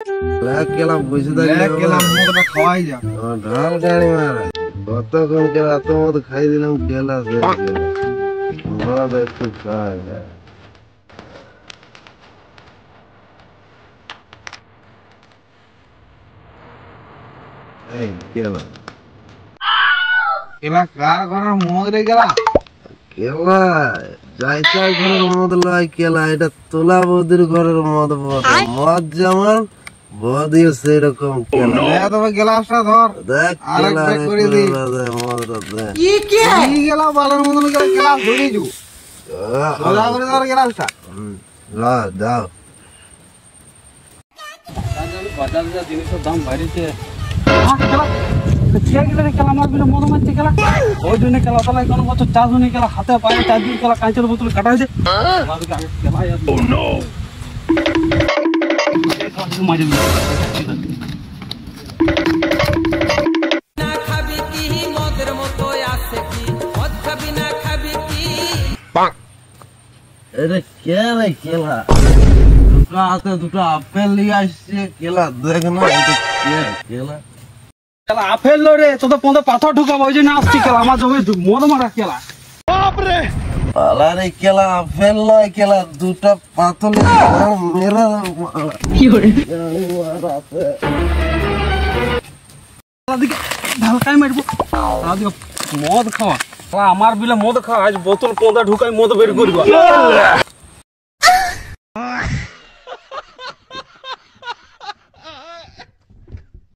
কেলা বুঝে মদটা খাওয়াই যা ঢাল গাড়ি মারা কতক্ষণ কেলা এত মদ খাই দিলাম কেলা মদ একটু খাওয়া যায় এই কেলা কেলা কার ঘরের মদ রে কেলা কেলা যাইতা ঘরের মদ লয় কেলা এটা তোলা বৌদির ঘরের মদ মদ যেমন বৌদিও সেরকম কেলা তবে গ্লাসটা ধর দেখ কেলা করে দি মদটা দেখ কি কেলা বালের মতন কেলা ধরে যু সোজা করে ধর গ্লাসটা লা দাও বাজারে জিনিসের দাম বাড়িছে খেলা আমার বিলে মদ মারছে খেলা ওই জন্য খেলা তাহলে কোনো বছর চাষ হয়নি খেলা হাতে পায়ে 4 দিন খেলা কাঁচের বোতল কাটা হয়েছে দুটো হাতে দুটো আপেল নিয়ে আসছে খেলা দেখ না খেলা আপেল রে তো পাথর ঢুকাবো ওই জন্য আসছি খেলা আমার জমি মদ মারা খেলা পালারে খেলা আপেল নয় খেলা দুটা পাথর মেরা কি করে ঢালকাই মারবো মদ খাওয়া আমার বিলে মদ খাওয়া আজ বোতল পোঁদা ঢুকাই মদ বের করবো